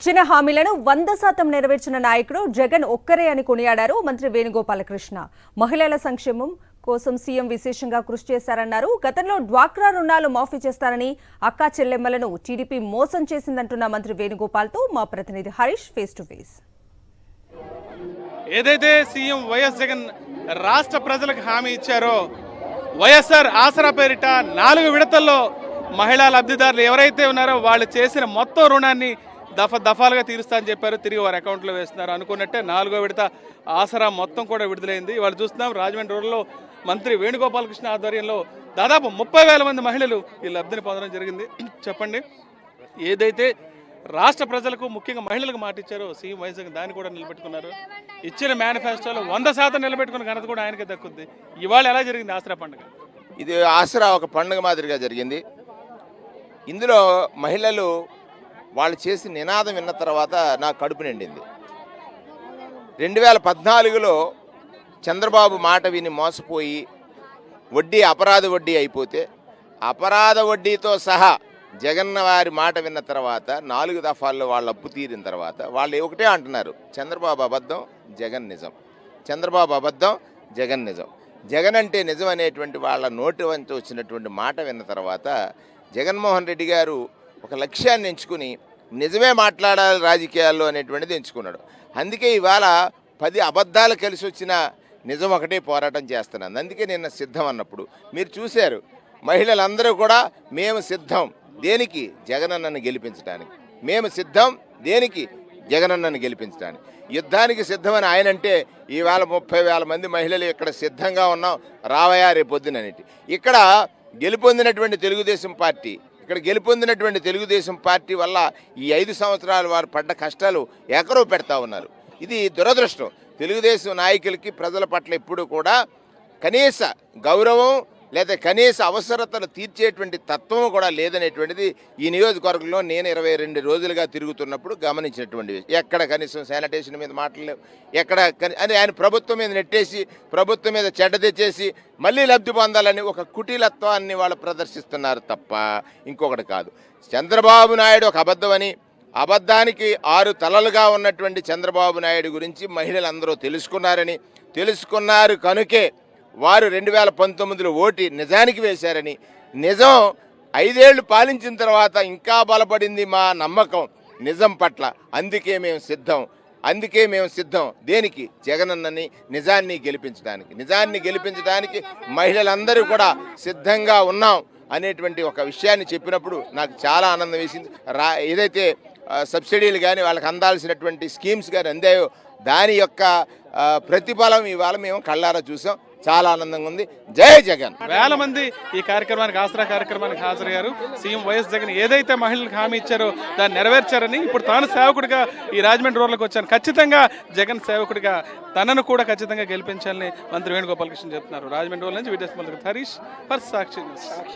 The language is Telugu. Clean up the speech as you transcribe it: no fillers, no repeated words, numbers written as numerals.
ఇచ్చిన హామీలను 100% నెరవేర్చిన నాయకుడు జగన్ ఒక్కరే అని కొనియాడారు మంత్రి వేణుగోపాలకృష్ణ. మహిళల సంక్షేమం కోసం సీఎం విశేషంగా కృషి చేశారన్నారు. గతంలో డ్వాక్రా రుణాలు మాఫీ చేస్తారని అక్కా చెల్లెమ్మలను టీడీపీ మోసం చేసిందంటున్న మంత్రి వేణుగోపాల్తో మా ప్రతినిధి హరీష్ ఫేస్ టు ఫేస్. ఏదైతే సీఎం వైఎస్ జగన్ రాష్ట్ర ప్రజలకు హామీ ఇచ్చారో వైఎస్ఆర్ ఆసరా పేరిట 4 విడతల్లో మహిళా లబ్ధిదారులు ఎవరైతే ఉన్నారో వాళ్ళు చేసిన మొత్తం రుణాన్ని దఫాలుగా తీరుస్తా అని చెప్పారు. తిరిగి వారి అకౌంట్లో వేస్తున్నారు. అనుకున్నట్టే 4వ విడత ఆసరా మొత్తం కూడా విడుదలైంది. వాళ్ళు చూస్తున్నాం రాజమండ్రి రోడ్లో మంత్రి వేణుగోపాలకృష్ణ ఆధ్వర్యంలో దాదాపు 30,000 మంది మహిళలు ఈ లబ్ధిని పొందడం జరిగింది. చెప్పండి, ఏదైతే రాష్ట్ర ప్రజలకు ముఖ్యంగా మహిళలకు మాట ఇచ్చారో సీఎం వైఎస్ దాన్ని కూడా నిలబెట్టుకున్నారు. ఇచ్చిన మేనిఫెస్టోలో 100% నిలబెట్టుకున్న ఘనత కూడా ఆయనకే దక్కుద్ది. ఇవాళ ఎలా జరిగింది ఆసరా పండుగ? ఇది ఆసరా ఒక పండుగ మాదిరిగా జరిగింది. ఇందులో మహిళలు వాళ్ళు చేసిన నినాదం విన్న తర్వాత నా కడుపు నిండింది. 2014లో చంద్రబాబు మాట విని మోసపోయి వడ్డీ అపరాధ వడ్డీ అయిపోతే అపరాధ వడ్డీతో సహా జగన్న వారి మాట విన్న తర్వాత 4 దఫాల్లో వాళ్ళ అప్పు తీరిన తర్వాత వాళ్ళు ఒకటే అంటున్నారు, చంద్రబాబు అబద్ధం, జగన్ నిజం. చంద్రబాబు అబద్ధం, జగన్ నిజం. జగన్ అంటే నిజం అనేటువంటి వాళ్ళ నోటి వంటి వచ్చినటువంటి మాట విన్న తర్వాత జగన్మోహన్ రెడ్డి గారు ఒక లక్ష్యాన్ని ఎంచుకుని నిజమే మాట్లాడాలి రాజకీయాల్లో అనేటువంటిది ఎంచుకున్నాడు. అందుకే ఇవాళ 10 అబద్ధాలు కలిసి వచ్చిన నిజం ఒకటే పోరాటం చేస్తున్నాను. అందుకే నిన్న సిద్ధం అన్నప్పుడు మీరు చూశారు, మహిళలందరూ కూడా మేము సిద్ధం దేనికి, జగనన్నను గెలిపించడానికి. మేము సిద్ధం దేనికి, జగనన్నను గెలిపించడానికి. యుద్ధానికి సిద్ధమని ఆయన అంటే ఈవేళ 30,000 మంది మహిళలు ఇక్కడ సిద్ధంగా ఉన్నాం, రావయా రేపొద్దుననేటి. ఇక్కడ గెలుపొందినటువంటి తెలుగుదేశం పార్టీ వల్ల ఈ 5 సంవత్సరాలు వారు పడ్డ కష్టాలు ఎకరో పెడతా ఉన్నారు. ఇది దురదృష్టం. తెలుగుదేశం నాయకులకి ప్రజల పట్ల ఎప్పుడు కూడా కనీస గౌరవం లేదా కనీస అవసరతలు తీర్చేటువంటి తత్వం కూడా లేదనేటువంటిది ఈ నియోజకవర్గంలో నేను 22 రోజులుగా తిరుగుతున్నప్పుడు గమనించినటువంటి విషయం. ఎక్కడ కనీసం శానిటేషన్ మీద మాట్లాడలేవు, ఎక్కడ అని ఆయన ప్రభుత్వం మీద నెట్టేసి ప్రభుత్వం మీద చెడ్డ తెచ్చేసి మళ్ళీ లబ్ధి పొందాలని ఒక కుటీలత్వాన్ని వాళ్ళు ప్రదర్శిస్తున్నారు తప్ప ఇంకొకటి కాదు. చంద్రబాబు నాయుడు ఒక అబద్ధమని, అబద్ధానికి 6 తలలుగా ఉన్నటువంటి చంద్రబాబు నాయుడు గురించి మహిళలందరూ తెలుసుకున్నారు కనుకే వారు 2019లో ఓటు నిజానికి వేశారని, నిజం 5 ఏళ్లు పాలించిన తర్వాత ఇంకా బలపడింది మా నమ్మకం నిజం పట్ల. అందుకే మేము సిద్ధం దేనికి, జగనన్నని నిజాన్ని గెలిపించడానికి మహిళలందరూ కూడా సిద్ధంగా ఉన్నాం అనేటువంటి ఒక విషయాన్ని చెప్పినప్పుడు నాకు చాలా ఆనందం వేసింది. ఏదైతే సబ్సిడీలు కానీ వాళ్ళకి అందాల్సినటువంటి స్కీమ్స్ కానీ అందాయో దాని యొక్క ప్రతిఫలం ఇవాళ మేము కళ్ళారా చూసాం. చాలా ఆనందంగా ఉంది. జై జగన్. వేల మంది ఈ కార్యక్రమానికి ఆసరా కార్యక్రమానికి హాజరయ్యారు. సీఎం వైఎస్ జగన్ ఏదైతే మహిళలకు హామీ ఇచ్చారో దాన్ని నెరవేర్చారని, ఇప్పుడు తాను సేవకుడిగా ఈ రాజమండ్రి రోడ్లకు వచ్చాను, ఖచ్చితంగా జగన్ సేవకుడిగా తనను కూడా ఖచ్చితంగా గెలిపించాలని మంత్రి వేణుగోపాలకృష్ణ చెప్తున్నారు. రాజమండ్రి రోడ్ నుంచి video Harish for Sakshi news.